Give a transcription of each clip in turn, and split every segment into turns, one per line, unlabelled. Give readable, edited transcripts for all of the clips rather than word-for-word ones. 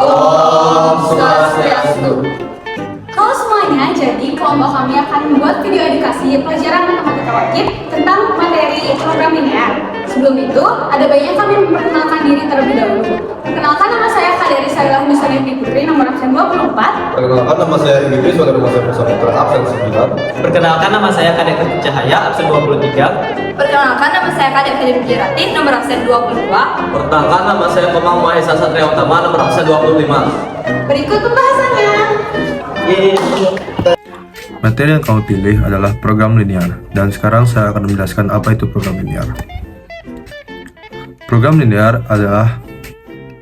Om Swastiastu.
Halo semuanya, jadi kelompok kami akan membuat video edukasi pelajaran matematika wajib tentang materi program linear. Sebelum itu, ada baiknya kami memperkenalkan diri terlebih dahulu. Perkenalkan, nama saya Kaderi Sailah Nusantara Putri, nomor absen 24.
Perkenalkan, nama saya Rigi, saudara saya Profesor Putra, absen 9.
Perkenalkan, nama saya Kadek Cahaya, absen 23.
Perkenalkan, nama saya Kadek Hadi Pujirati, nomor absen 22.
Perkenalkan, nama saya Komang Mahesa Satria Utama, nomor absen 25.
Berikut pembahasannya.
Materi yang kamu pilih adalah program linear, dan sekarang saya akan menjelaskan apa itu program linear. Program linear adalah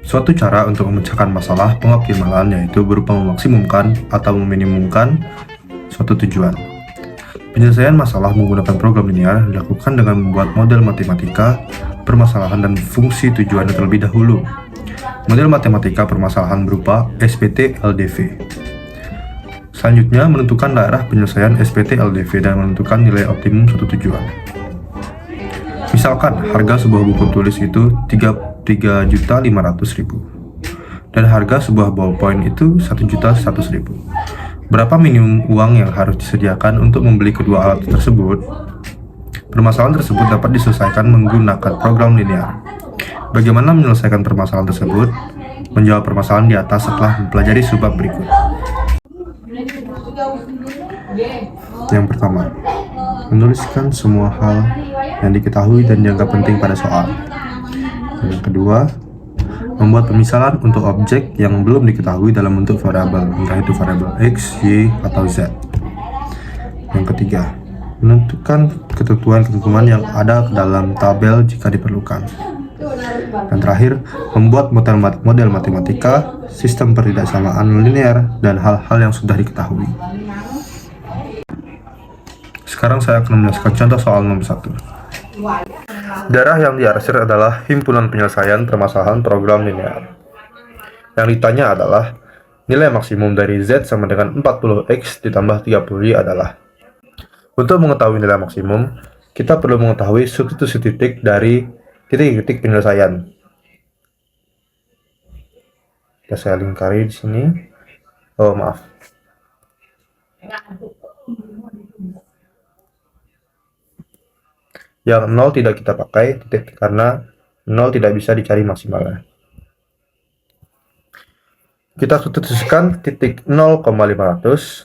suatu cara untuk memecahkan masalah pengoptimalan, yaitu berupa memaksimumkan atau meminimumkan suatu tujuan. Penyelesaian masalah menggunakan program linear dilakukan dengan membuat model matematika, permasalahan, dan fungsi tujuan terlebih dahulu. Model matematika permasalahan berupa SPT LDV. Selanjutnya, menentukan daerah penyelesaian SPT LDV dan menentukan nilai optimum suatu tujuan. Misalkan, harga sebuah buku tulis itu 3.500.000 dan harga sebuah ballpoint itu 1.100.000. Berapa minimum uang yang harus disediakan untuk membeli kedua alat tersebut? Permasalahan tersebut dapat diselesaikan menggunakan program linear. Bagaimana menyelesaikan permasalahan tersebut? Menjawab permasalahan di atas setelah mempelajari subbab berikut. Yang pertama, menuliskan semua hal yang diketahui dan dianggap penting pada soal. Yang kedua, membuat pemisalan untuk objek yang belum diketahui dalam bentuk variabel, entah itu variabel X, Y, atau Z. Yang ketiga, menentukan ketentuan-ketentuan yang ada dalam tabel jika diperlukan. Dan terakhir, membuat model matematika, sistem pertidaksamaan linear, dan hal-hal yang sudah diketahui. Sekarang saya akan menjelaskan contoh soal nomor 1. Daerah yang diarsir adalah himpunan penyelesaian permasalahan program linear. Yang ditanya adalah, nilai maksimum dari Z sama dengan 40X ditambah 30Y adalah. Untuk mengetahui nilai maksimum, kita perlu mengetahui substitusi titik dari titik-titik penyelesaian. Saya lingkari di sini. Oh, maaf. Yang 0 tidak kita pakai titik karena 0 tidak bisa dicari maksimalnya. Kita substitusikan titik 0,500,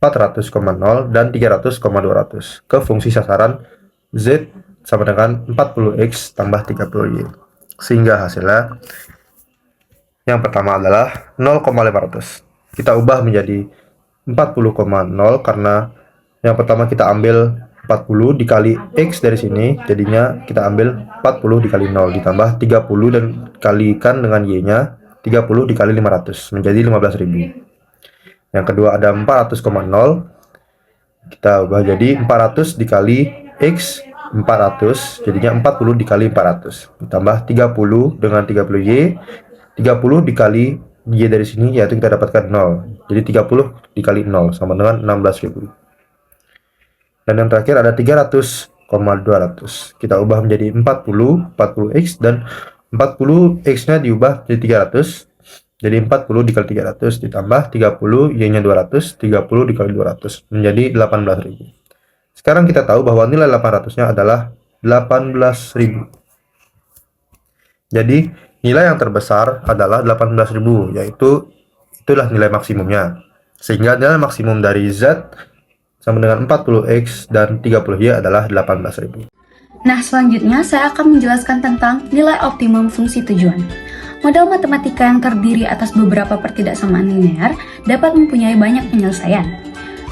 400,0 dan 300,200 ke fungsi sasaran Z sama dengan 40X tambah 30Y. Sehingga hasilnya yang pertama adalah 0,500. Kita ubah menjadi 40,0 karena yang pertama kita ambil 40 dikali X dari sini, jadinya kita ambil 40 dikali 0 ditambah 30 dan kalikan dengan Y-nya 30 dikali 500 menjadi 15.000. Yang kedua ada 400,0, kita ubah jadi 400 dikali X 400, jadinya 40 dikali 400 ditambah 30 dengan 30Y, 30 dikali Y dari sini yaitu kita dapatkan 0, jadi 30 dikali 0 sama dengan 16.000. Dan yang terakhir ada 300,200. Kita ubah menjadi 40X dan 40X nya diubah jadi 300. Jadi 40 dikali 300 ditambah 30 Y-nya 200, 30 dikali 200 menjadi 18.000. Sekarang kita tahu bahwa nilai 800-nya adalah 18.000. Jadi nilai yang terbesar adalah 18.000, yaitu itulah nilai maksimumnya. Sehingga nilai maksimum dari Z sama dengan 40X dan 30Y adalah 18.000.
Nah, selanjutnya saya akan menjelaskan tentang nilai optimum fungsi tujuan. Model matematika yang terdiri atas beberapa pertidaksamaan linear dapat mempunyai banyak penyelesaian.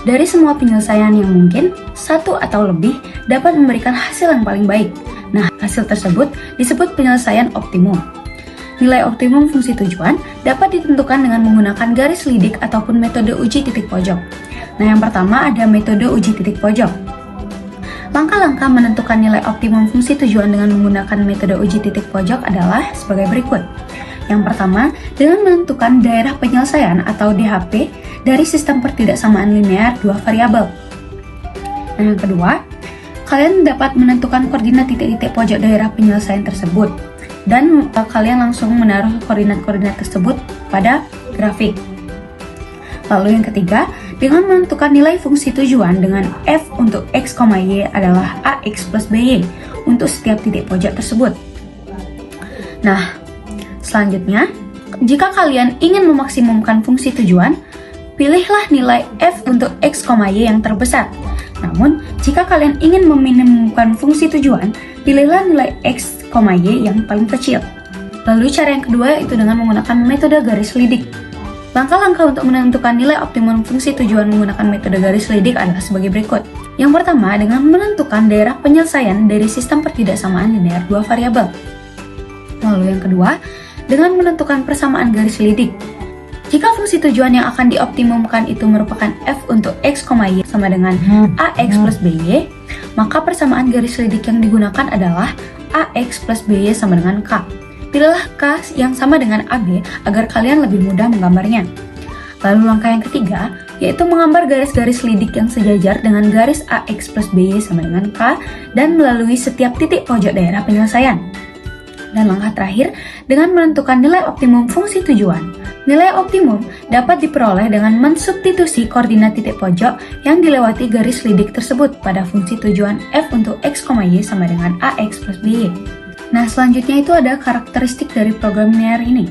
Dari semua penyelesaian yang mungkin, satu atau lebih dapat memberikan hasil yang paling baik. Nah, hasil tersebut disebut penyelesaian optimum. Nilai optimum fungsi tujuan dapat ditentukan dengan menggunakan garis lidik ataupun metode uji titik pojok. Nah, yang pertama ada metode uji titik pojok. Langkah-langkah menentukan nilai optimum fungsi tujuan dengan menggunakan metode uji titik pojok adalah sebagai berikut. Yang pertama, dengan menentukan daerah penyelesaian atau DHP dari sistem pertidaksamaan linear dua variabel. Nah, yang kedua, kalian dapat menentukan koordinat titik-titik pojok daerah penyelesaian tersebut. dan kalian langsung menaruh koordinat-koordinat tersebut pada grafik. Lalu yang ketiga, dengan menentukan nilai fungsi tujuan dengan f untuk x, y adalah ax plus by untuk setiap titik pojok tersebut. Nah, selanjutnya, jika kalian ingin memaksimumkan fungsi tujuan, pilihlah nilai f untuk x, y yang terbesar. Namun, jika kalian ingin meminimumkan fungsi tujuan, pilihlah nilai x, y yang paling kecil. Lalu cara yang kedua yaitu dengan menggunakan metode garis lidik. Langkah-langkah untuk menentukan nilai optimum fungsi tujuan menggunakan metode garis lidik adalah sebagai berikut. Yang pertama, dengan menentukan daerah penyelesaian dari sistem pertidaksamaan linear dua variabel. Lalu yang kedua, dengan menentukan persamaan garis lidik. Jika fungsi tujuan yang akan dioptimumkan itu merupakan f untuk x, y sama dengan ax plus by, maka persamaan garis lidik yang digunakan adalah ax plus by sama dengan k. Pilihlah k yang sama dengan AB agar kalian lebih mudah menggambarnya. Lalu langkah yang ketiga, yaitu menggambar garis-garis lidik yang sejajar dengan garis AX plus BY sama dengan K dan melalui setiap titik pojok daerah penyelesaian. Dan langkah terakhir, dengan menentukan nilai optimum fungsi tujuan. Nilai optimum dapat diperoleh dengan mensubstitusi koordinat titik pojok yang dilewati garis lidik tersebut pada fungsi tujuan f untuk x, y sama dengan ax plus by. Nah, selanjutnya itu ada karakteristik dari program linear ini.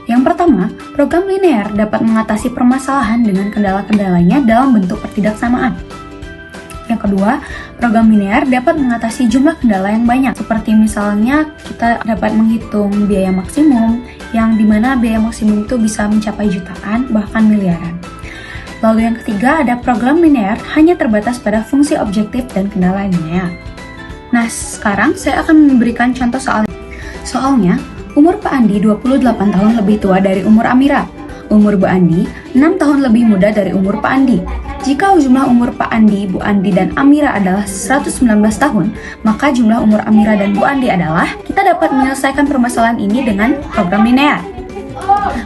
Yang pertama, program linear dapat mengatasi permasalahan dengan kendala-kendalanya dalam bentuk pertidaksamaan. Yang kedua, program linear dapat mengatasi jumlah kendala yang banyak, seperti misalnya kita dapat menghitung biaya maksimum, yang dimana biaya maksimum itu bisa mencapai jutaan, bahkan miliaran. Lalu yang ketiga, ada program linear hanya terbatas pada fungsi objektif dan kendala linear. Nah, sekarang saya akan memberikan contoh soal. Soalnya, umur Pak Andi 28 tahun lebih tua dari umur Amira. Umur Bu Andi 6 tahun lebih muda dari umur Pak Andi. Jika jumlah umur Pak Andi, Bu Andi, dan Amira adalah 119 tahun, maka jumlah umur Amira dan Bu Andi adalah, kita dapat menyelesaikan permasalahan ini dengan program linear.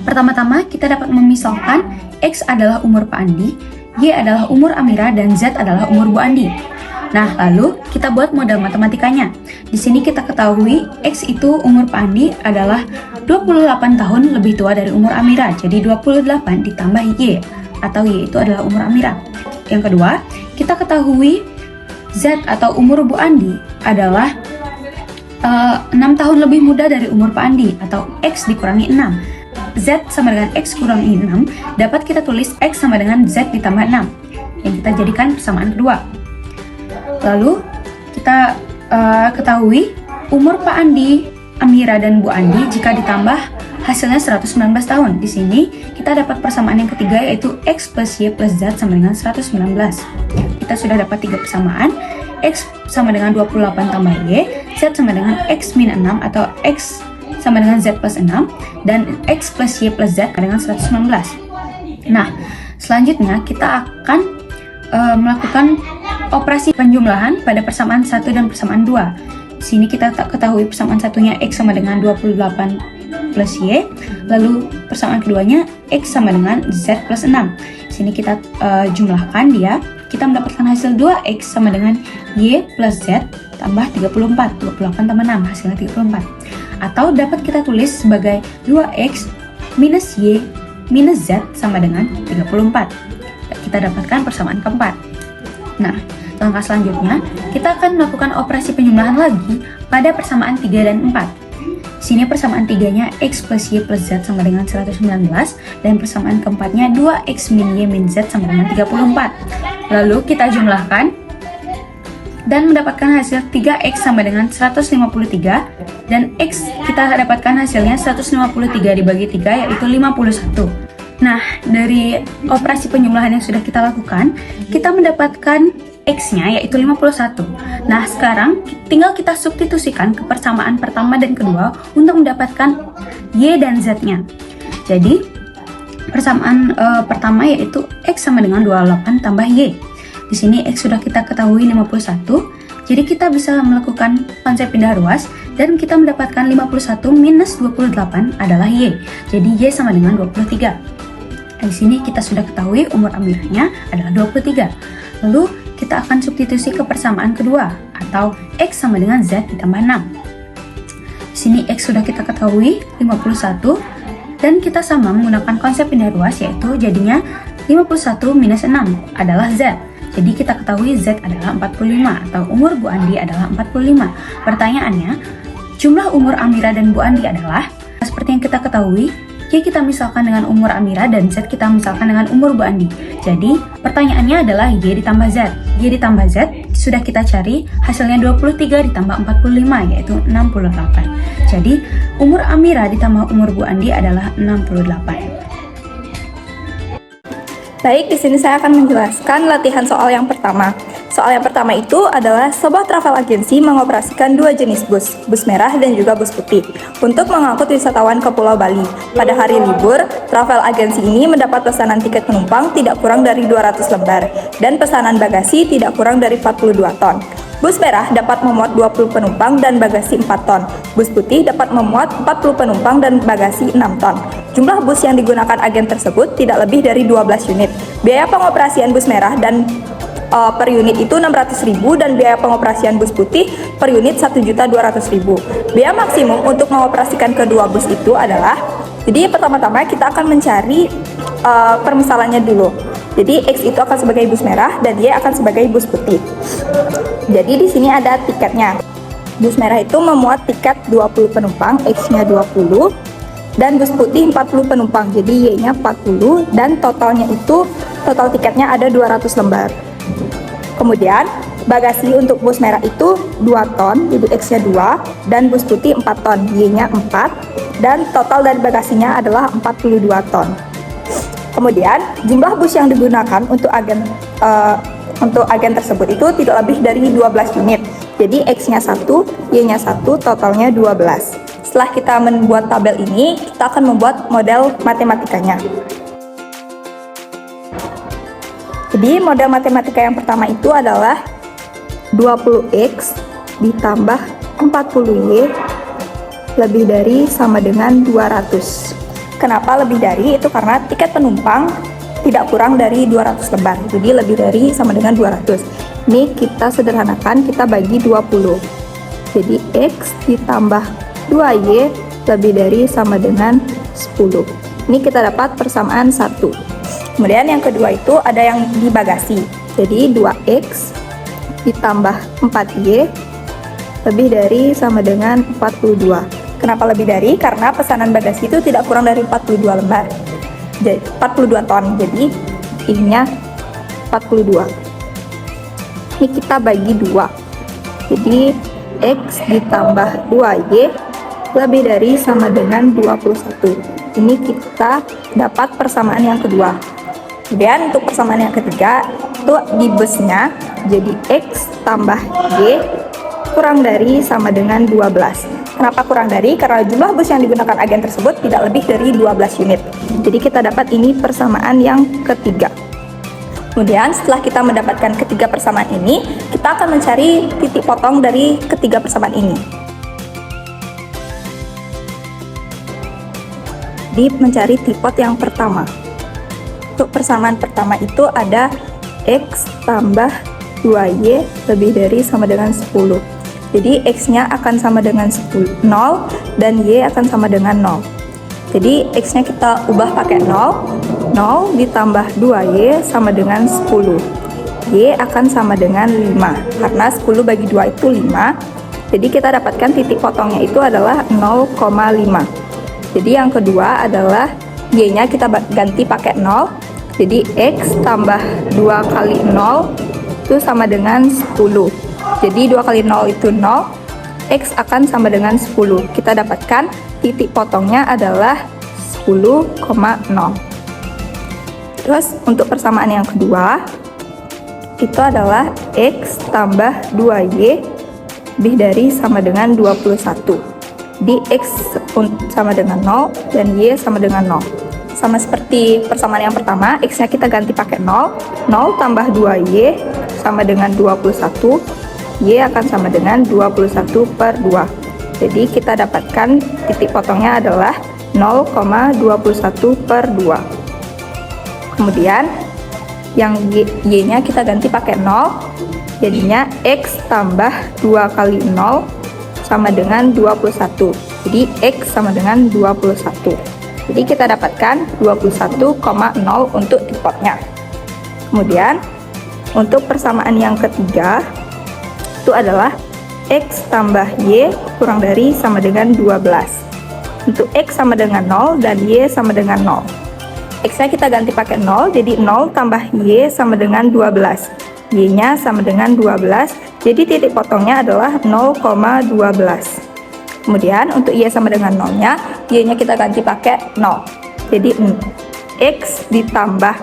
Pertama-tama, kita dapat memisalkan X adalah umur Pak Andi, Y adalah umur Amira, dan Z adalah umur Bu Andi. Nah, lalu kita buat model matematikanya. Di sini kita ketahui X itu umur Pak Andi adalah 28 tahun lebih tua dari umur Amira. Jadi 28 ditambah Y, atau Y itu adalah umur Amira. Yang kedua, kita ketahui Z atau umur Bu Andi adalah 6 tahun lebih muda dari umur Pak Andi, atau X dikurangi 6. Z sama dengan X kurangi 6, dapat kita tulis X sama dengan Z ditambah 6, yang kita jadikan persamaan kedua. Lalu kita ketahui umur Pak Andi, Amira, dan Bu Andi jika ditambah hasilnya 119 tahun. Di sini kita dapat persamaan yang ketiga yaitu X plus Y plus Z sama dengan 119. Kita sudah dapat 3 persamaan. X sama dengan 28 tambah Y, Z sama dengan X min 6 atau X sama dengan Z plus 6, dan X plus Y plus Z sama dengan 119. Nah, selanjutnya kita akan melakukan operasi penjumlahan pada persamaan 1 dan persamaan 2. Di sini kita ketahui persamaan satunya X sama dengan 28 plus Y, lalu persamaan keduanya X sama dengan Z plus 6. Di sini kita jumlahkan dia, kita mendapatkan hasil 2X sama dengan Y plus Z tambah 34, 28 tambah 6, hasilnya 34. Atau dapat kita tulis sebagai 2X minus Y minus Z sama dengan 34. Kita dapatkan persamaan keempat. Nah, langkah selanjutnya, kita akan melakukan operasi penjumlahan lagi pada persamaan 3 dan 4. Di sini persamaan 3-nya X plus Y plus Z sama dengan 119, dan persamaan keempatnya 2X min Y min Z sama dengan 34. Lalu kita jumlahkan dan mendapatkan hasil 3X sama dengan 153, dan X kita dapatkan hasilnya 153 dibagi 3 yaitu 51. Nah, dari operasi penjumlahan yang sudah kita lakukan, kita mendapatkan X-nya yaitu 51. Nah, sekarang tinggal kita substitusikan ke persamaan pertama dan kedua untuk mendapatkan Y dan Z-nya. Jadi, persamaan pertama yaitu X sama dengan 28 tambah Y. Di sini X sudah kita ketahui 51, jadi kita bisa melakukan konsep pindah ruas dan kita mendapatkan 51 minus 28 adalah Y. Jadi Y sama dengan 23. Di sini kita sudah ketahui umur Amiranya adalah 23. Lalu kita akan substitusi ke persamaan kedua atau X sama dengan Z ditambah 6. Di sini X sudah kita ketahui 51, dan kita sama menggunakan konsep pindah ruas, yaitu jadinya 51 minus 6 adalah Z. Jadi kita ketahui Z adalah 45 atau umur Bu Andi adalah 45. Pertanyaannya, jumlah umur Amira dan Bu Andi adalah, seperti yang kita ketahui, Y kita misalkan dengan umur Amira dan Z kita misalkan dengan umur Bu Andi. Jadi pertanyaannya adalah Y ditambah Z. Y ditambah Z sudah kita cari, hasilnya 23 ditambah 45 yaitu 68. Jadi umur Amira ditambah umur Bu Andi adalah 68.
Baik, di sini saya akan menjelaskan latihan soal yang pertama. Soal yang pertama itu adalah sebuah travel agency mengoperasikan dua jenis bus, bus merah dan juga bus putih, untuk mengangkut wisatawan ke Pulau Bali. Pada hari libur, travel agency ini mendapat pesanan tiket penumpang tidak kurang dari 200 lembar, dan pesanan bagasi tidak kurang dari 42 ton. Bus merah dapat memuat 20 penumpang dan bagasi 4 ton. Bus putih dapat memuat 40 penumpang dan bagasi 6 ton. Jumlah bus yang digunakan agen tersebut tidak lebih dari 12 unit. Biaya pengoperasian bus merah dan per unit itu 600.000 dan biaya pengoperasian bus putih per unit 1.200.000. Biaya maksimum untuk mengoperasikan kedua bus itu adalah, jadi pertama-tama kita akan mencari permisalannya dulu. Jadi X itu akan sebagai bus merah dan Y akan sebagai bus putih. Jadi di sini ada tiketnya. Bus merah itu memuat tiket 20 penumpang, X-nya 20, dan bus putih 40 penumpang. Jadi Y-nya 40 dan totalnya itu, total tiketnya ada 200 lembar. Kemudian bagasi untuk bus merah itu 2 ton, jadi X-nya 2, dan bus putih 4 ton, Y-nya 4, dan total dari bagasinya adalah 42 ton. Kemudian jumlah bus yang digunakan untuk agen tersebut itu tidak lebih dari 12 unit. Jadi X-nya 1, Y-nya 1, totalnya 12. Setelah kita membuat tabel ini, kita akan membuat model matematikanya. Jadi model matematika yang pertama itu adalah 20X ditambah 40Y lebih dari sama dengan 200. Kenapa lebih dari? Itu karena tiket penumpang tidak kurang dari 200 lembar. Jadi lebih dari sama dengan 200. Ini kita sederhanakan, kita bagi 20. Jadi X ditambah 2Y lebih dari sama dengan 10. Ini kita dapat persamaan 1. Kemudian yang kedua itu ada yang di bagasi. Jadi 2X ditambah 4Y lebih dari sama dengan 42. Kenapa lebih dari? Karena pesanan bagasi itu tidak kurang dari 42 lembar. Jadi 42 ton. Jadi ininya 42. Ini kita bagi 2. Jadi X ditambah 2Y lebih dari sama dengan 21. Ini kita dapat persamaan yang kedua. Kemudian untuk persamaan yang ketiga itu di busnya, jadi X tambah Y kurang dari sama dengan 12. Kenapa kurang dari? Karena jumlah bus yang digunakan agen tersebut tidak lebih dari 12 unit. Jadi kita dapat ini persamaan yang ketiga. Kemudian setelah kita mendapatkan ketiga persamaan ini, kita akan mencari titik potong dari ketiga persamaan ini. Jadi mencari tipot yang pertama. Untuk persamaan pertama itu ada X tambah 2Y lebih dari sama dengan 10. Jadi X-nya akan sama dengan 0 dan Y akan sama dengan 0. Jadi X-nya kita ubah pakai 0. 0 ditambah 2Y sama dengan 10. Y akan sama dengan 5. Karena 10 bagi 2 itu 5. Jadi kita dapatkan titik potongnya itu adalah 0,5. Jadi yang kedua adalah Y-nya kita ganti pakai 0. Jadi X tambah 2 kali 0 itu sama dengan 10. Jadi 2 kali 0 itu 0, X akan sama dengan 10. Kita dapatkan titik potongnya adalah 10,0. Terus untuk persamaan yang kedua, itu adalah X tambah 2Y lebih dari sama dengan 21. Jadi X sama dengan 0 dan Y sama dengan 0. Sama seperti persamaan yang pertama, X-nya kita ganti pakai 0. 0 tambah 2Y sama dengan 21. Y akan sama dengan 21 per 2. Jadi kita dapatkan titik potongnya adalah 0,21 per 2. Kemudian yang Y-nya kita ganti pakai 0. Jadinya X tambah 2 kali 0 sama dengan 21. Jadi X sama dengan 21. Jadi kita dapatkan 21,0 untuk dipotnya. Kemudian untuk persamaan yang ketiga itu adalah X tambah Y kurang dari sama dengan 12. Untuk X sama dengan 0 dan Y sama dengan 0. X-nya kita ganti pakai 0, jadi 0 tambah Y sama dengan 12. Y-nya sama dengan 12, jadi titik potongnya adalah 0,12. Kemudian untuk Y sama dengan 0-nya, Y-nya kita ganti pakai 0. Jadi X ditambah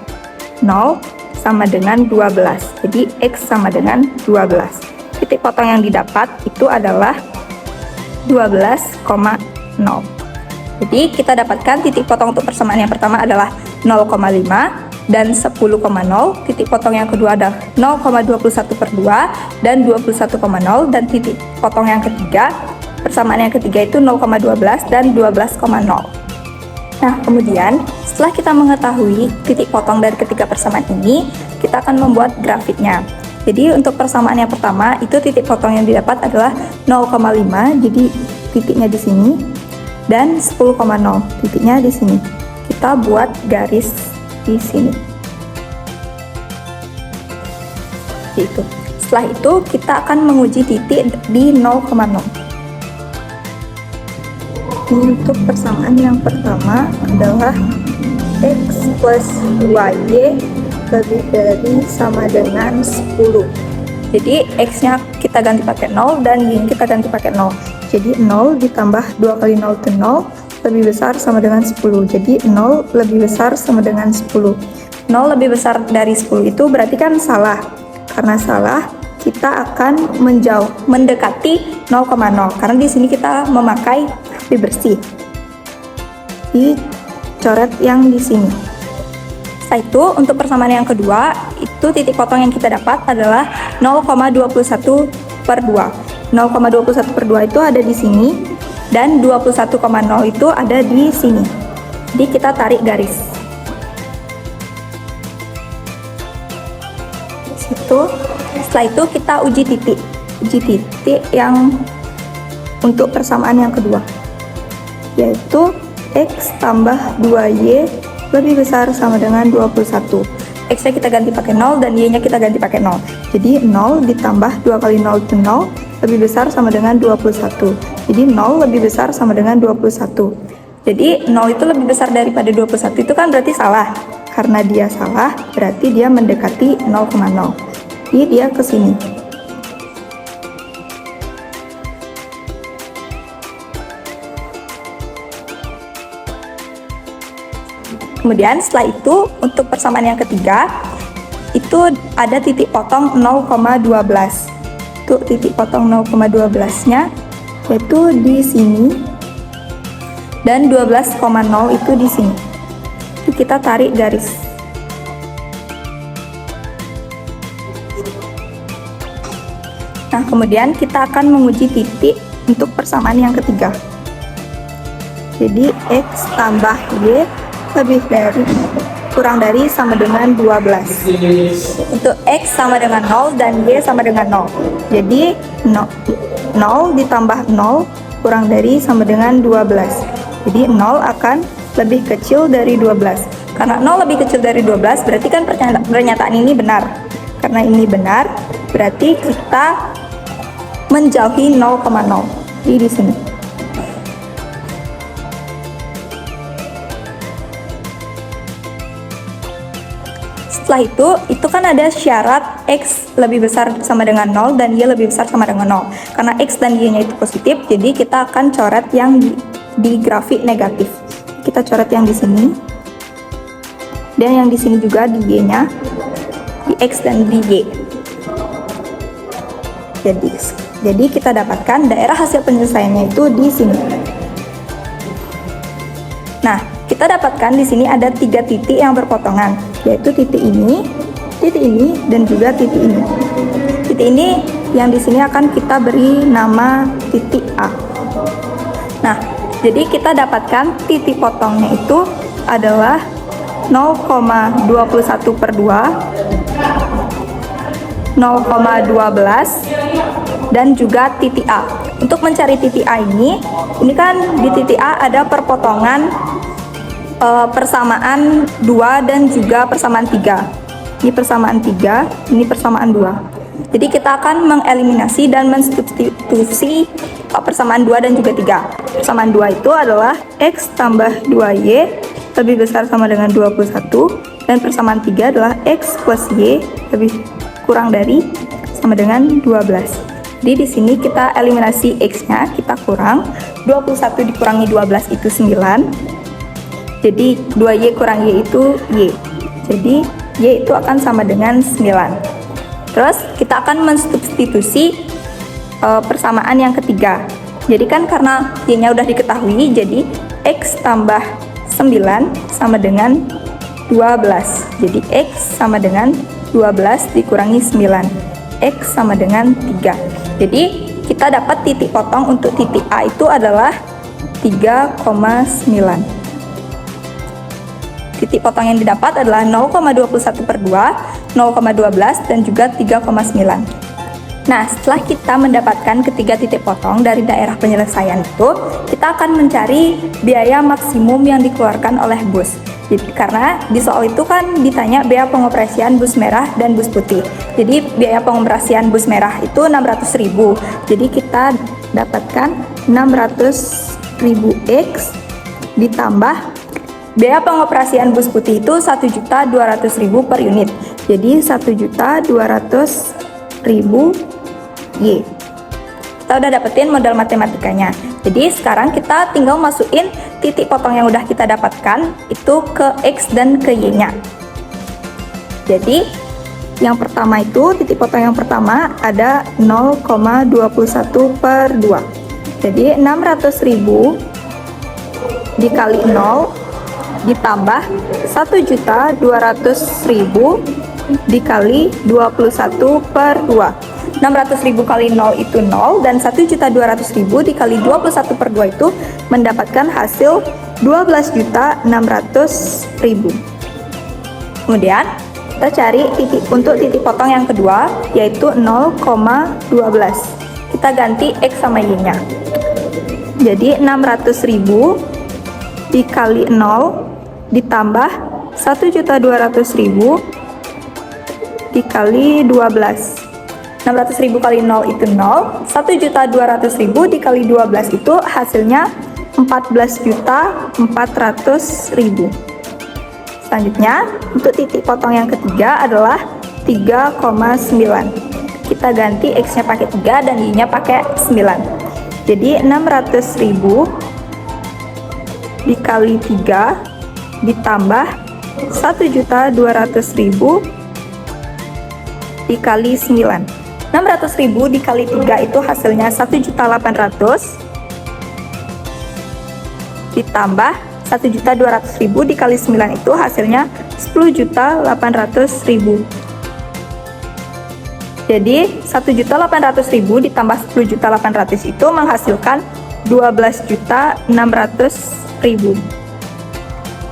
0 sama dengan 12. Jadi X sama dengan 12. Titik potong yang didapat itu adalah 12,0. Jadi kita dapatkan titik potong untuk persamaan yang pertama adalah 0,5 dan 10,0. Titik potong yang kedua adalah 0,21/2 dan 21,0. Dan titik potong yang ketiga, persamaan yang ketiga itu 0,12 dan 12,0. Nah, kemudian setelah kita mengetahui titik potong dari ketiga persamaan ini, kita akan membuat grafiknya. Jadi untuk persamaan yang pertama itu titik potong yang didapat adalah 0,5, jadi titiknya di sini, dan 10,0, titiknya di sini. Kita buat garis di sini. Gitu. Setelah itu kita akan menguji titik di 0,0. Untuk persamaan yang pertama adalah X plus 2Y lebih dari sama dengan 10. Jadi X-nya kita ganti pakai 0 dan Y-nya kita ganti pakai 0. Jadi 0 ditambah 2 kali 0 itu 0 lebih besar sama dengan 10. Jadi 0 lebih besar sama dengan 10. 0 lebih besar dari 10 itu berarti kan salah. Karena salah, kita akan mendekati 0,0 karena di sini kita memakai api bersih. Dicoret yang di sini. Setelah itu untuk persamaan yang kedua itu titik potong yang kita dapat adalah 0,21/2. 0,21/2 itu ada di sini dan 21,0 itu ada di sini. Jadi kita tarik garis. Setelah itu kita uji titik yang untuk persamaan yang kedua, yaitu X tambah 2Y lebih besar sama dengan 21. X-nya kita ganti pakai 0 dan Y-nya kita ganti pakai 0. Jadi 0 ditambah 2 kali 0 itu 0 lebih besar sama dengan 21. Jadi 0 lebih besar sama dengan 21. Jadi 0 itu lebih besar daripada 21 itu kan berarti salah. Karena dia salah, berarti dia mendekati 0,0. Jadi dia ke sini. Kemudian setelah itu untuk persamaan yang ketiga itu ada titik potong 0,12. Itu titik potong 0,12-nya yaitu di sini dan 12,0 itu di sini. Itu kita tarik garis. Nah, kemudian kita akan menguji titik untuk persamaan yang ketiga. Jadi X tambah Y lebih dari kurang dari sama dengan 12. Untuk X sama dengan 0 dan Y sama dengan 0. Jadi 0 ditambah 0 kurang dari sama dengan 12. Jadi 0 akan lebih kecil dari 12. Karena 0 lebih kecil dari 12 berarti kan pernyataan ini benar. Karena ini benar, berarti kita menjauhi 0,0 di sini. Setelah itu kan ada syarat X lebih besar sama dengan 0 dan Y lebih besar sama dengan 0. Karena X dan Y-nya itu positif, jadi kita akan coret yang di grafik negatif. Kita coret yang di sini. Dan yang di sini juga di Y-nya, di X dan di Y. Jadi kita dapatkan daerah hasil penyelesaiannya itu di sini. Nah, kita dapatkan di sini ada 3 titik yang berpotongan, yaitu titik ini, dan juga titik ini. Titik ini yang di sini akan kita beri nama titik A. Nah, jadi kita dapatkan titik potongnya itu adalah 0,21/2, 0,12 dan juga titik A. Untuk mencari titik A ini kan di titik A ada perpotongan persamaan 2 dan juga persamaan 3. Ini persamaan 3, ini persamaan 2. Jadi kita akan mengeliminasi dan mensubstitusi persamaan 2 dan juga 3. Persamaan 2 itu adalah X tambah 2Y lebih besar sama dengan 21, dan persamaan 3 adalah X plus Y lebih kurang dari sama dengan 12. Jadi di sini kita eliminasi X-nya, kita kurang 21 dikurangi 12 itu 9. Jadi 2Y kurang Y itu Y. Jadi Y itu akan sama dengan 9. Terus kita akan mensubstitusi persamaan yang ketiga. Jadi kan karena Y-nya udah diketahui, jadi X tambah 9 sama dengan 12. Jadi X sama dengan 12 dikurangi 9. X sama dengan 3. Jadi kita dapat titik potong untuk titik A itu adalah 3,9. Titik potong yang didapat adalah 0,21 per 2, 0,12, dan juga 3,9. Nah, setelah kita mendapatkan ketiga titik potong dari daerah penyelesaian itu, kita akan mencari biaya maksimum yang dikeluarkan oleh bus. Jadi, karena di soal itu kan ditanya biaya pengoperasian bus merah dan bus putih. Jadi biaya pengoperasian bus merah itu 600.000. Jadi kita dapatkan 600.000 X ditambah biaya pengoperasian bus putih itu 1.200.000 per unit. Jadi 1.200.000 Y. Kita udah dapetin modal matematikanya. Jadi sekarang kita tinggal masukin titik potong yang udah kita dapatkan itu ke X dan ke Y-nya. Jadi yang pertama itu titik potong yang pertama ada 0,21 per 2. Jadi 600.000 dikali 0 ditambah 1.200.000 dikali 21 per 2. 600.000 kali 0 itu 0, dan 1.200.000 dikali 21 per 2 itu mendapatkan hasil 12.600.000. Kemudian kita cari untuk titik potong yang kedua, yaitu 0,12. Kita ganti X sama Y-nya. Jadi 600.000 dikali 0 ditambah 1.200.000 dikali 12. 600.000 kali 0 itu 0, 1.200.000 dikali 12 itu hasilnya 14.400.000. Selanjutnya, untuk titik potong yang ketiga adalah 3,9. Kita ganti X-nya pakai 3 dan Y-nya pakai 9. Jadi 600.000 dikali 3 ditambah 1.200.000 dikali 9. 600.000 dikali 3 itu hasilnya 1.800.000 ditambah 1.200.000 dikali 9 itu hasilnya 10.800.000. Jadi 1.800.000 ditambah 10.800.000 itu menghasilkan 12.600.000.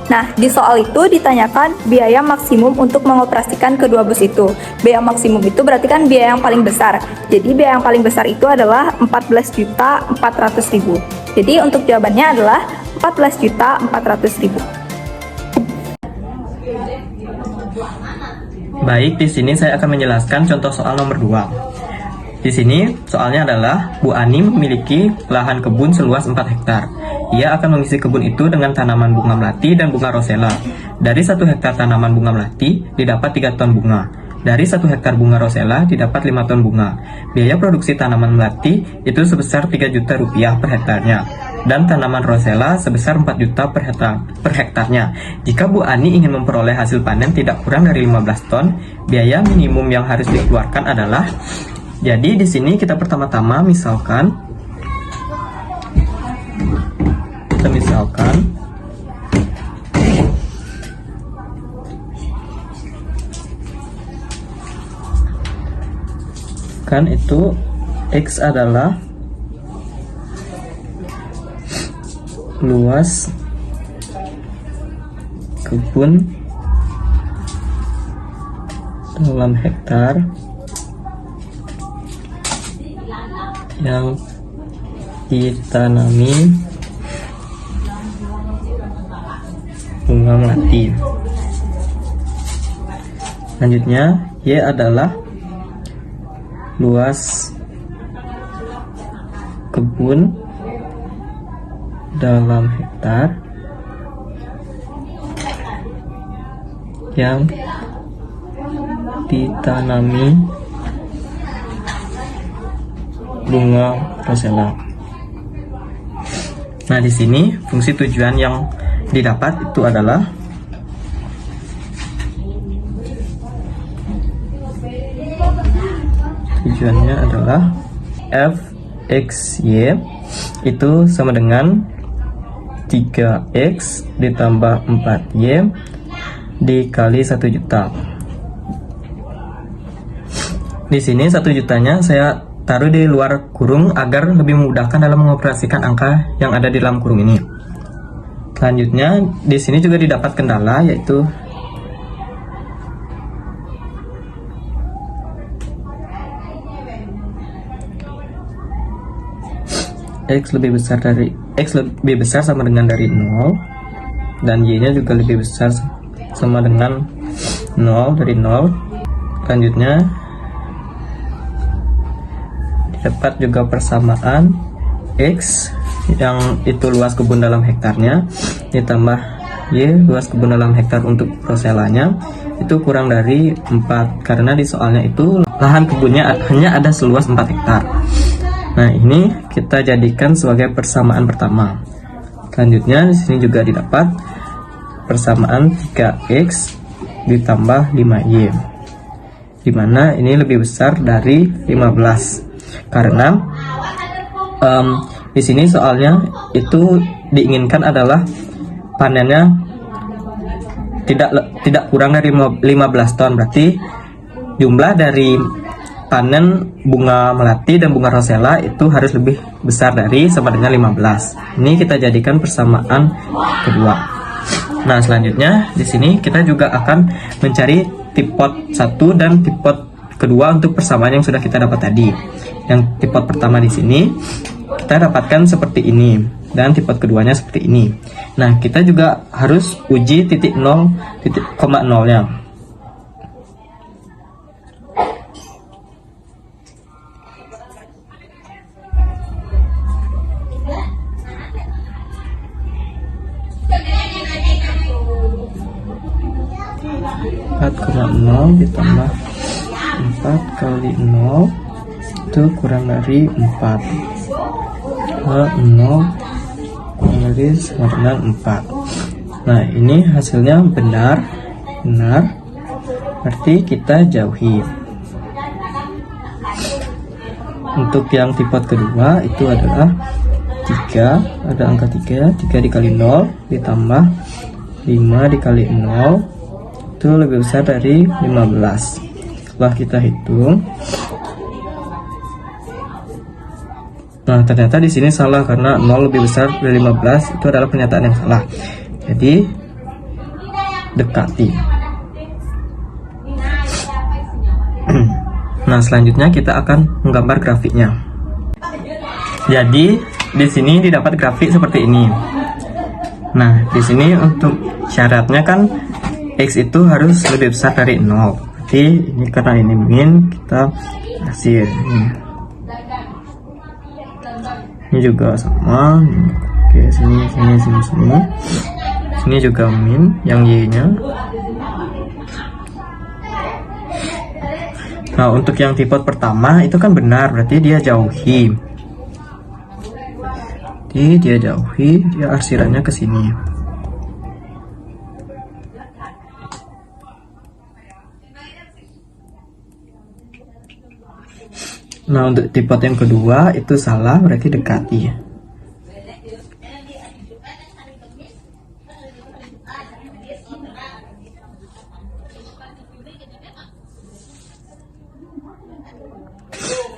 Nah, di soal itu ditanyakan biaya maksimum untuk mengoperasikan kedua bus itu. Biaya maksimum itu berarti kan biaya yang paling besar. Jadi biaya yang paling besar itu adalah 14.400.000. Jadi untuk jawabannya adalah 14.400.000.
Baik, di sini saya akan menjelaskan contoh soal nomor 2. Di sini soalnya adalah Bu Ani memiliki lahan kebun seluas 4 hektar. Ia akan mengisi kebun itu dengan tanaman bunga melati dan bunga rosella. Dari 1 hektar tanaman bunga melati didapat 3 ton bunga. Dari 1 hektar bunga rosella didapat 5 ton bunga. Biaya produksi tanaman melati itu sebesar 3 juta rupiah per hektarnya, dan tanaman rosella sebesar 4 juta per hektarnya. Jika Bu Ani ingin memperoleh hasil panen tidak kurang dari 15 ton, biaya minimum yang harus dikeluarkan adalah. Jadi di sini kita pertama-tama misalkan kan itu X adalah luas kebun dalam hektar yang ditanami bunga melati. Selanjutnya, Y adalah luas kebun dalam hektar yang ditanami bunga rosella. Nah, di sini fungsi tujuan yang didapat itu adalah tujuannya adalah fxy itu sama dengan 3x ditambah 4y dikali 1 juta. Di sini 1 jutanya saya taruh di luar kurung agar lebih memudahkan dalam mengoperasikan angka yang ada di dalam kurung ini. Selanjutnya, di sini juga didapat kendala, yaitu X lebih besar sama dengan dari 0, dan Y-nya juga lebih besar sama dengan 0 dari 0. Selanjutnya dapat juga persamaan X yang itu luas kebun dalam hektarnya ditambah Y luas kebun dalam hektar untuk rosellanya itu kurang dari 4, karena di soalnya itu lahan kebunnya hanya ada seluas 4 hektar. Nah, ini kita jadikan sebagai persamaan pertama. Selanjutnya di sini juga didapat persamaan 3x ditambah 5y, dimana ini lebih besar dari 15, karena di sini soalnya itu diinginkan adalah panennya tidak kurang dari 15 ton. Berarti jumlah dari panen bunga melati dan bunga rosella itu harus lebih besar dari sama dengan 15. Ini kita jadikan persamaan kedua. Nah, selanjutnya di sini kita juga akan mencari tipot 1 dan tipot kedua untuk persamaan yang sudah kita dapat tadi. Yang tipot pertama di sini kita dapatkan seperti ini, dan tipot keduanya seperti ini. Nah, kita juga harus uji titik 0, titik koma 0-nya. Ditambah 4 kali 0 itu kurang dari 4. 0 kurang dari sama dengan 4. Nah, ini hasilnya benar. Berarti kita jauhi. Untuk yang tipot kedua itu adalah 3, ada angka 3 dikali 0 ditambah 5 dikali 0 itu lebih besar dari 15. Setelah kita hitung, nah ternyata di sini salah karena 0 lebih besar dari 15 itu adalah pernyataan yang salah. Jadi dekati. Nah, selanjutnya kita akan menggambar grafiknya. Jadi di sini didapat grafik seperti ini. Nah, di sini untuk syaratnya kan X itu harus lebih besar dari 0. Berarti ini karena ini min, kita kasih ini. Ini juga sama. Oke, sini. Sini juga min, yang Y-nya. Nah, untuk yang tipot pertama itu kan benar, berarti dia jauhi. Jadi dia jauhi, dia arsirannya ke sini. Nah, untuk tipot yang kedua itu salah, berarti dekati.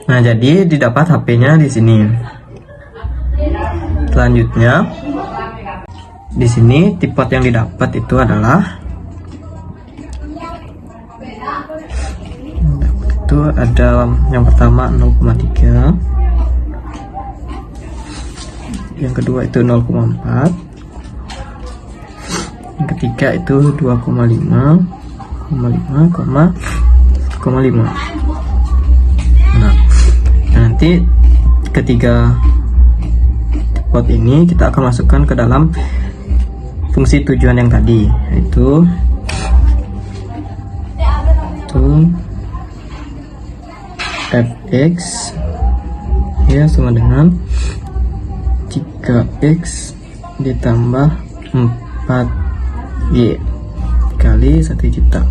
Nah, jadi didapat HP-nya di sini. Selanjutnya, di sini tipot yang didapat itu adalah itu ada yang pertama 0,3, yang kedua itu 0,4, yang ketiga itu 2,5, 5,5. Nah, nanti ketiga pot ini kita akan masukkan ke dalam fungsi tujuan yang tadi, yaitu fx ya sama dengan 3x ditambah 4y kali 1 juta.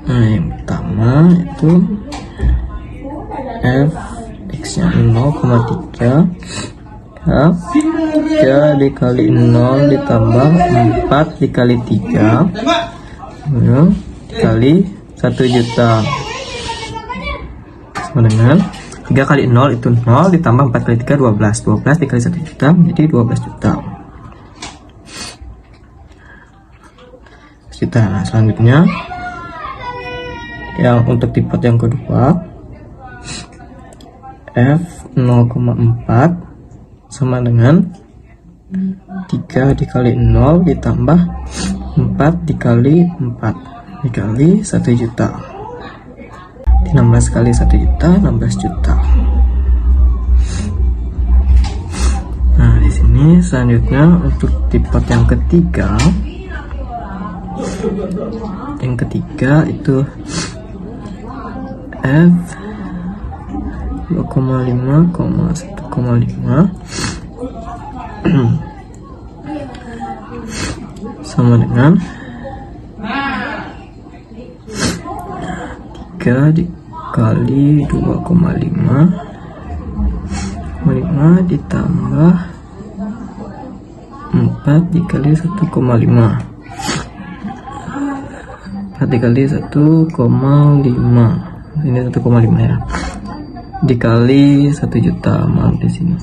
Nah, yang pertama itu fx nya 0,3 ya, 3 dikali 0 ditambah 4 dikali 3 ya, kali 1 juta sama dengan 3 kali 0 itu 0 ditambah 4 kali 3 12 dikali 1 juta menjadi 12 juta. Nah, selanjutnya yang untuk tipe yang kedua f 0,4 sama dengan 3 dikali 0 ditambah 4 dikali 4 dikali 1 juta. 16 kali 1 juta 16 juta. Nah, di sini selanjutnya untuk tipe yang ketiga itu f 2,5, 1,5 sama dengan 3 dikali 2,5 ditambah 4 dikali 1,5 4 dikali 1,5 ini 1,5 ya, dikali 1 juta, maaf di sini.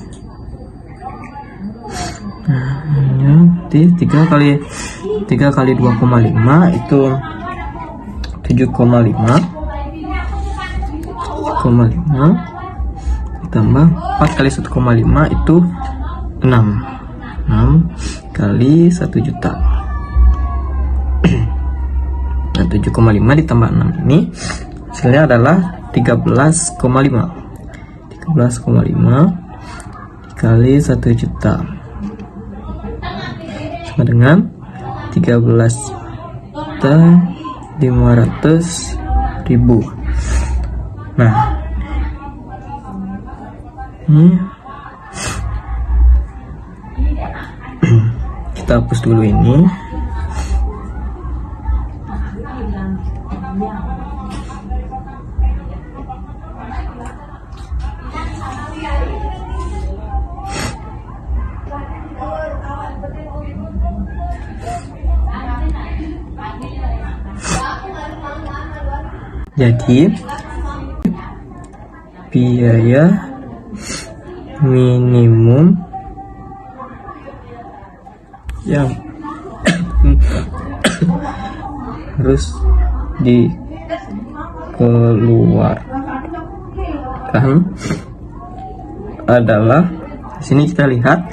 Nah, nanti 3 kali 2,5 itu 7,5 ditambah 4 kali 1,5 itu 6 kali 1 juta. Nah, 7,5 ditambah 6 ini hasilnya adalah 13,5 dikali 1 juta sama dengan 13.500.000. Nah, ini kita hapus dulu ini. Jadi biaya minimum yang harus dikeluarkan adalah, di sini kita lihat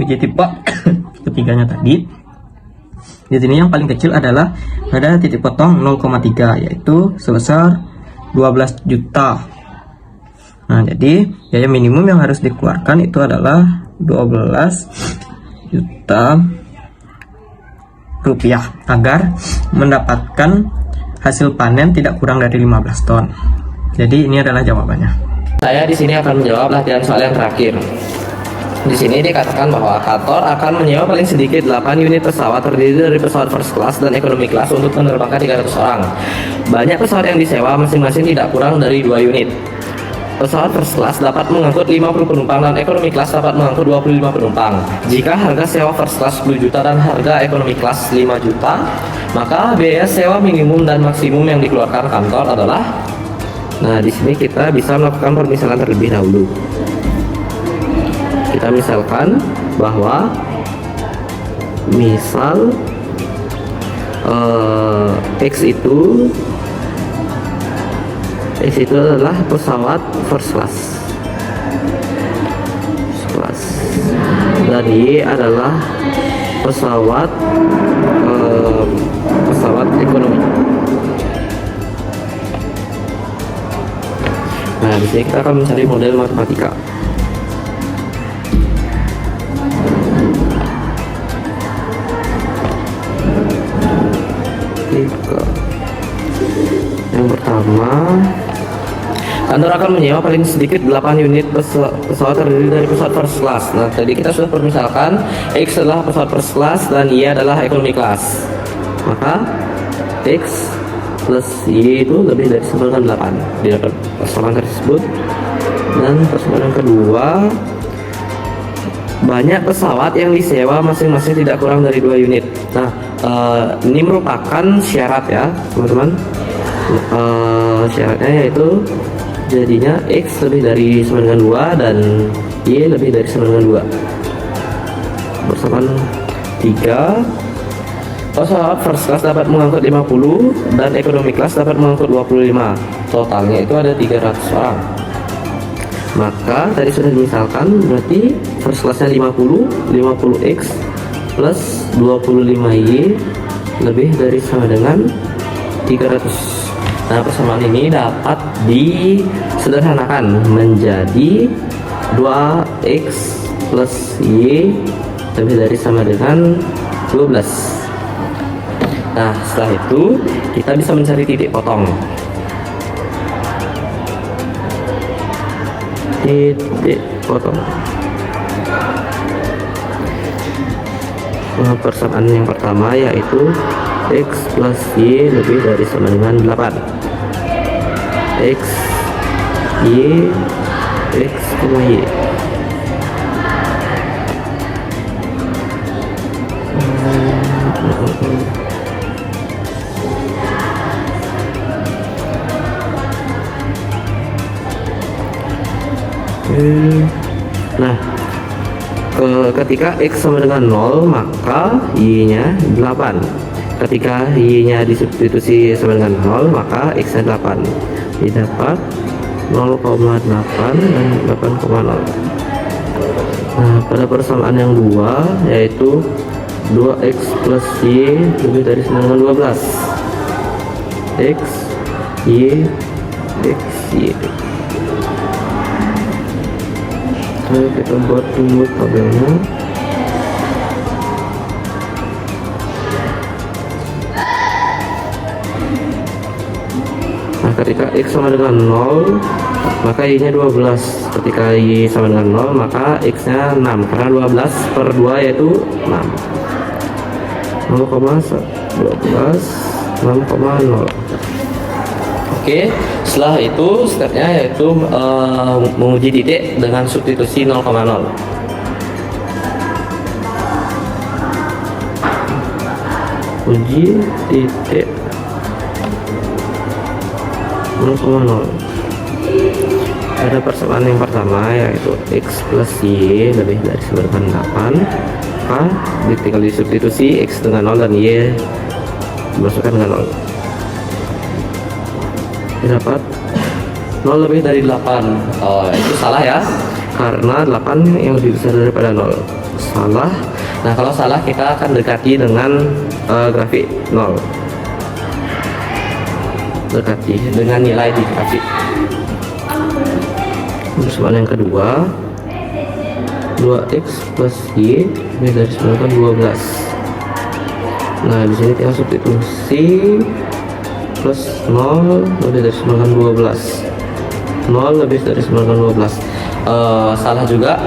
uji tipe ketiganya tadi. Di sini yang paling kecil adalah pada titik potong 0,3 yaitu sebesar 12 juta. Nah, jadi biaya minimum yang harus dikeluarkan itu adalah 12 juta rupiah agar mendapatkan hasil panen tidak kurang dari 15 ton. Jadi ini adalah jawabannya.
Saya di sini akan menjawab latihan soal yang terakhir. Di sini dikatakan bahwa kantor akan menyewa paling sedikit 8 unit pesawat terdiri dari pesawat first class dan economy class untuk menerbangkan 300 orang. Banyak pesawat yang disewa masing-masing tidak kurang dari 2 unit. Pesawat first class dapat mengangkut 50 penumpang dan economy class dapat mengangkut 25 penumpang. Jika harga sewa first class 10 juta dan harga economy class 5 juta, maka biaya sewa minimum dan maksimum yang dikeluarkan kantor adalah. Nah, di sini kita bisa melakukan permisalan terlebih dahulu. Kita misalkan bahwa misal X itu X itu adalah pesawat first class. Dan Y adalah pesawat ekonomi. Nah, di sini kita akan mencari model matematika. Yang pertama, kantor akan menyewa paling sedikit 8 unit pesawat terdiri dari pesawat first class. Nah, tadi kita sudah permisalkan X adalah pesawat first class dan Y adalah economy class. Maka X plus Y itu lebih dari sama dengan 8 di dalam persamaan tersebut. Dan persamaan kedua, banyak pesawat yang disewa masing-masing tidak kurang dari 2 unit. Nah, ini merupakan syarat ya teman-teman. Syaratnya yaitu jadinya X lebih dari sama dengan 2 dan Y lebih dari sama dengan 2. Persamaan 3, pesawat first class dapat mengangkut 50 dan economy class dapat mengangkut 25. Totalnya itu ada 300 orang. Maka tadi sudah dimisalkan, berarti first classnya 50X plus 25Y lebih dari sama dengan 300. Nah, persamaan ini dapat disederhanakan menjadi 2X plus Y lebih dari sama dengan 12. Nah, setelah itu kita bisa mencari titik potong. Nah, persamaan yang pertama yaitu X plus Y lebih dari sama dengan 8. X, Y, X, Y. Nah, ketika X sama dengan 0 maka Y nya 8. Ketika Y nya disubstitusi sama dengan 0 maka X nya 8. Didapat 0,8 dan 8,0. Nah, pada persamaan yang 2 yaitu 2X plus Y lebih dari sama dengan 12. X, Y, X, Y. Kita buat dulu tabelnya. Nah, ketika X sama dengan 0 maka Y nya 12. Ketika Y sama dengan 0 maka X nya 6 karena 12 per 2 yaitu 6. 0,12 6,0. Oke, setelah itu stepnya yaitu menguji titik dengan substitusi 0,0. Uji titik 0,0. Pada persamaan yang pertama yaitu X plus Y lebih dari sama dengan 8, maka tinggal disubstitusi X dengan 0 dan Y dimasukkan dengan 0. Dapat 0 lebih dari 8. Oh, itu salah ya, karena 8 yang lebih besar daripada 0. Salah. Nah, kalau salah kita akan dekati dengan grafik 0. Dekati dengan nilai di grafik. Persamaan yang kedua, 2X plus Y lebih dari 12. Nah, di sini kita substitusi plus 0 lebih dari 12. 0 lebih dari 12. Salah juga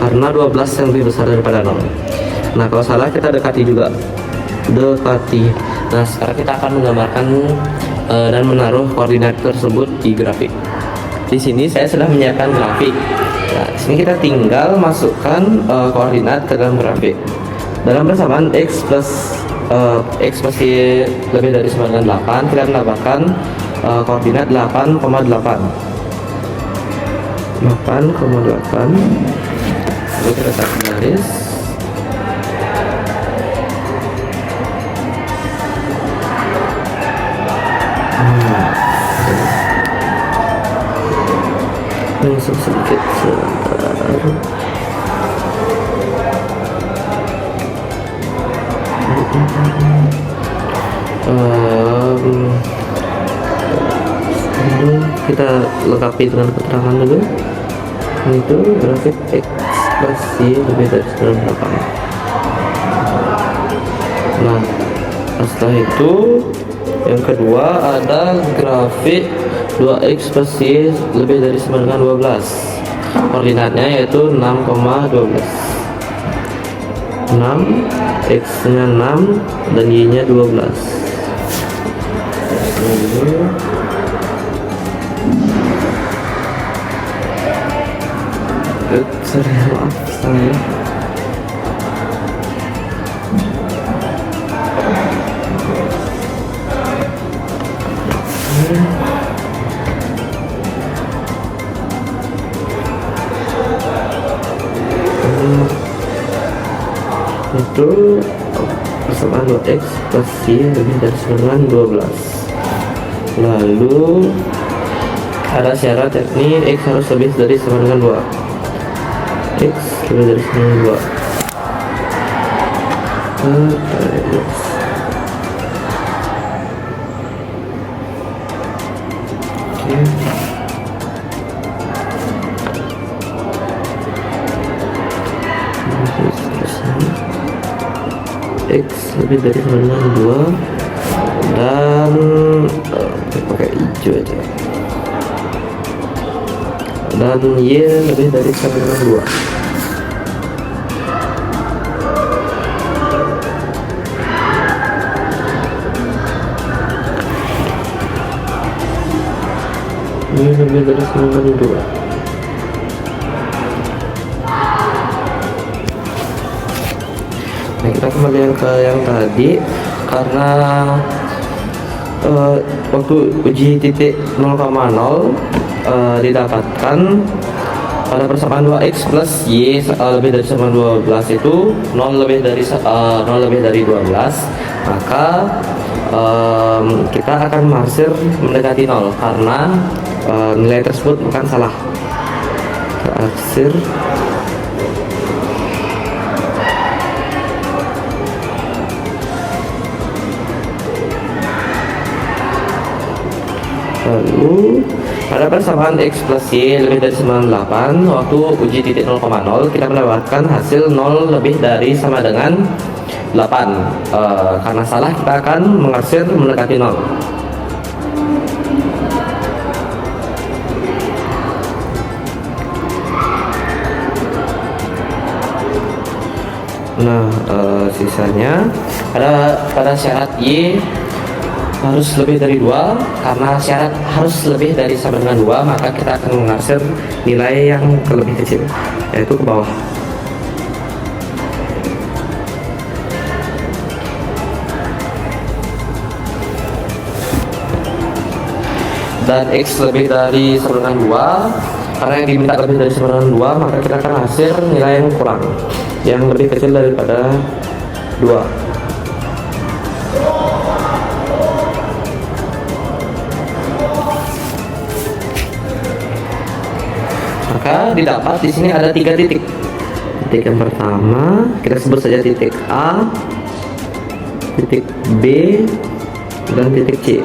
karena 12 yang lebih besar daripada 0. Nah, kalau salah kita dekati juga. Dekati. Nah, sekarang kita akan menggambarkan dan menaruh koordinat tersebut di grafik. Di sini saya sudah menyiapkan grafik. Nah, di sini kita tinggal masukkan koordinat ke dalam grafik. Dalam persamaan X plus Y lebih dari sama dengan 8, kita menambahkan koordinat 8,8. 8,8. Lalu kita tarik garis. sedikit sebentar. Kita lengkapi dengan keterangan dulu. Itu grafik X plus Y lebih dari 98. Nah, setelah itu yang kedua ada grafik 2x plus y lebih dari sama dengan 12. Koordinatnya yaitu 6,12. 6, x nya 6 dan y nya 12. Sorry, maaf, salah ya. Itu persamaan 2x plus y lebih dari sama dengan 12. Lalu ada syarat yakni x harus lebih dari sama dengan 2. X lebih dari sama dengan 2. X lebih dari sama dengan 2 dan pakai hijau aja, dan Y lebih dari sama dengan 2. Y lebih dari sama dengan 2. Nah, kita kembali ke yang tadi karena waktu uji titik 0,0 didapatkan pada persamaan 2x plus y lebih dari sama 12 itu 0 lebih dari 12, maka kita akan marsir mendekati 0 karena nilai tersebut bukan salah. Marsir lalu pada persamaan x plus y lebih dari 98 waktu uji titik 0,0 kita mendapatkan hasil 0 lebih dari sama dengan 8. Karena salah kita akan mengarsir mendekati 0. Nah, sisanya pada syarat y harus lebih dari 2, karena syarat harus lebih dari sama dengan 2, maka kita akan mengarsir nilai yang lebih kecil, yaitu ke bawah. Dan x lebih dari sama dengan 2, karena yang diminta lebih dari sama dengan 2, maka kita akan hasil nilai yang kurang, yang lebih kecil daripada 2. Maka didapat di sini ada 3 titik. Titik yang pertama kita sebut saja titik A, titik B, dan titik C.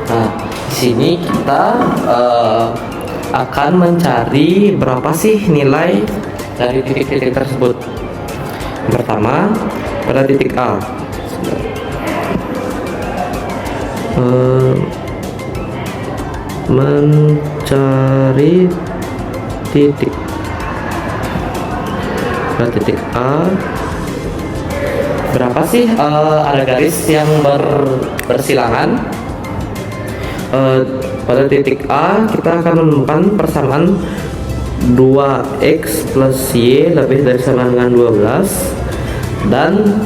Nah, di sini kita akan mencari berapa sih nilai dari titik-titik tersebut. Yang pertama pada titik A. Mencari titik pada titik A, berapa sih ada garis yang bersilangan. Pada titik A kita akan menemukan persamaan 2x plus y lebih dari sama dengan 12 dan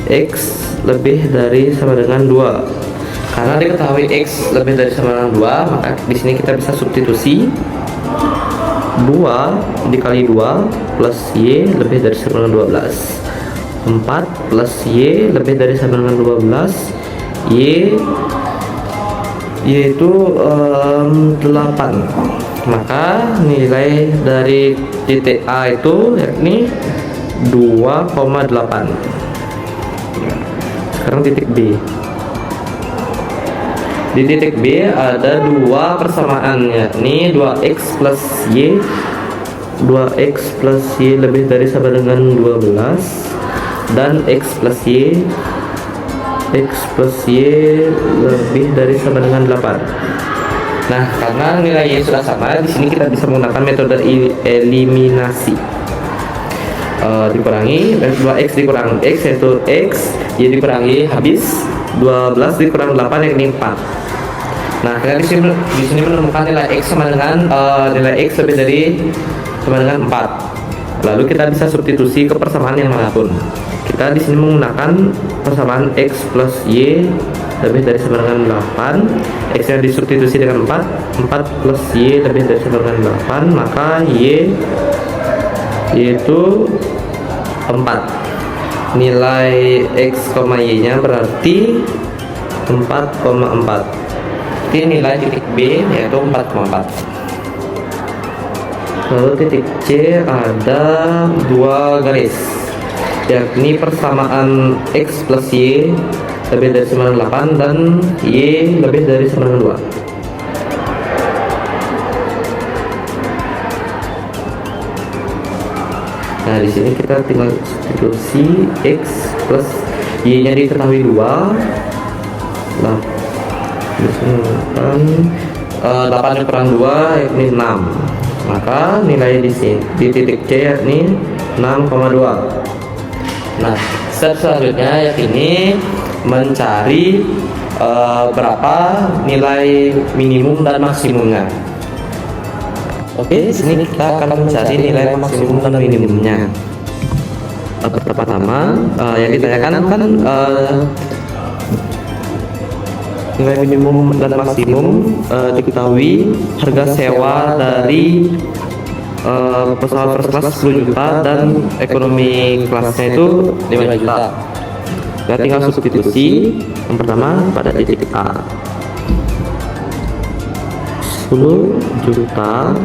x lebih dari sama dengan 2. Karena diketahui x lebih dari sama dengan 2, maka di sini kita bisa substitusi 2 dikali 2 plus y lebih dari sama dengan 12. 4 plus y lebih dari sama dengan 12, y yaitu 8. Maka nilai dari titik A itu yakni 2,8. Sekarang titik B. Di titik B ada dua persamaan, yakni 2x plus y. 2x plus y lebih dari sama dengan 12 dan x plus y lebih dari sama dengan 8. Nah, karena nilai y sudah sama, di sini kita bisa menggunakan metode eliminasi. Dikurangi 2x dikurang x yaitu x, y dikurangi habis 12 dikurang 8 yakni 4. Nah, kita di sini menemukan nilai x sama dengan nilai x lebih dari sama dengan 4. Lalu kita bisa substitusi ke persamaan yang manapun. Kita di sini menggunakan persamaan x plus y lebih dari sama dengan 8. X yang disubstitusi dengan 4 plus y lebih dari sama dengan 8, maka y yaitu 4. Nilai x, y nya berarti 4,4. Jadi nilai titik B yaitu 4,4. Lalu titik C ada dua garis, yakni persamaan x plus y lebih dari sama dengan 8 dan y lebih dari sama dengan 2. Nah, di sini kita tinggal substitusi x plus y nya diketahui 2. Nah, di sini 8 dikurang 2 yakni 6. Maka nilai di sini di titik C yakni 6,2. Nah, step selanjutnya yakni mencari berapa nilai minimum dan maksimumnya. Oke, di sini kita akan mencari nilai maksimum dan minimumnya. Pertama, yang ditanyakan kan nilai minimum dan maksimum diketahui harga sewa dari pesawat first class 10 juta dan ekonomi kelasnya itu 5 juta. Kita tinggal substitusi yang pertama pada titik A 10 juta.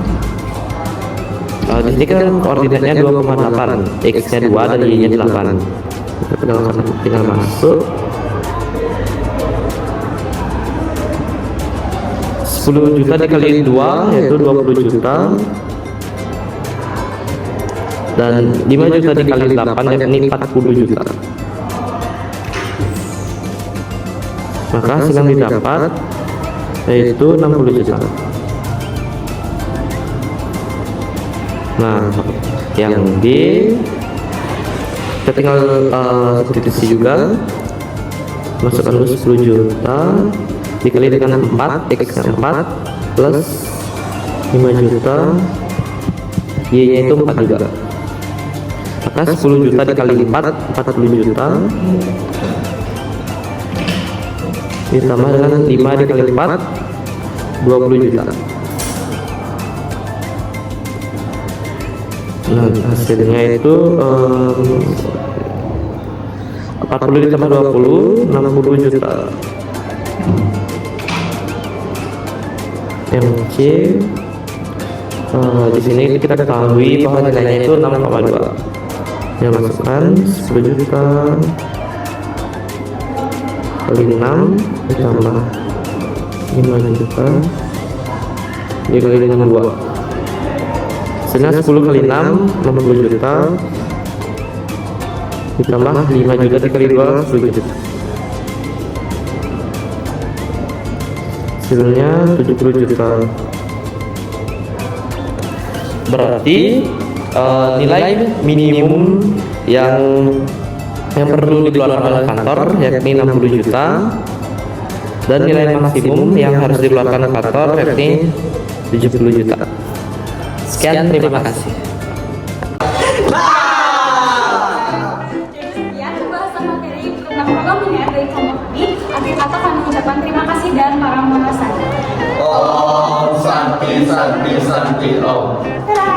Di sini kan koordinatnya 2,8, x nya 2 dan y nya 8. Kita tinggal masuk 10 juta dikali 2 yaitu 20 juta, dan 5 juta dikali 8 yakni 40 juta. Maka hasil yang didapat yaitu 60 juta. Nah, yang D kita tinggal substitusi juga, masukkan dulu 10 juta dikali dengan 4, x nya 4 plus 5 juta, y nya itu 4 juga. Maka 10 juta dikali 4 40 juta ditambah dengan 5 dikali 4 20 juta. Nah, hasilnya itu 40 ditambah 20 60 juta. Yang C di sini kita ketahui bahwa nilainya itu 6,2. Yang masukkan 10 juta kali 6 ditambah 5 juta dikali dengan 2. Hasilnya 10 kali 6 60 juta ditambah 5 juta dikali 2 10 juta. Hasilnya 70 juta. Berarti nilai minimum yang perlu dikeluarkan oleh kantor yakni 60 juta, dan nilai maksimum yang harus dikeluarkan kantor yakni 70 juta. Sekian, terima kasih.
Sekian pembahasan materi tentang program linear dari kelompok kami. Akhir kata kami ucapkan terima kasih dan para pengawasan.
Om Santi Santi Santi Om.
Dadah.